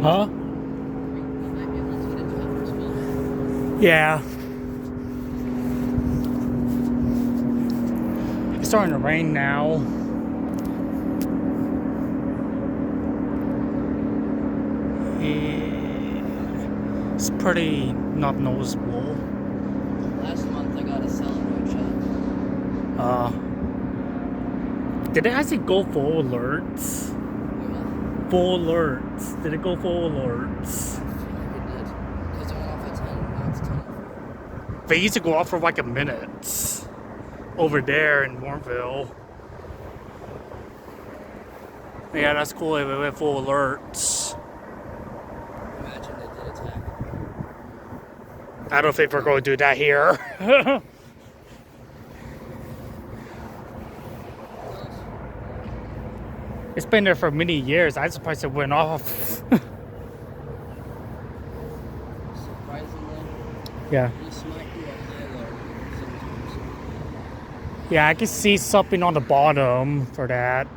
Huh? Yeah. It's starting to rain now. It's pretty not noticeable. Last month I got a celebrate shot. Did it actually go full alerts? Yeah. Full alerts. Did it go full alerts? I feel like it did. Because it went off at 10, now it's 10. They used to go off for like a minute over there in Warrenville. Yeah, that's cool. It went full alerts. Imagine they did attack. I don't think we're going to do that here. It's been there for many years. I'm surprised it went off. Surprisingly, Yeah. this might be a high alert sometimes. Yeah, I can see something on the bottom for that.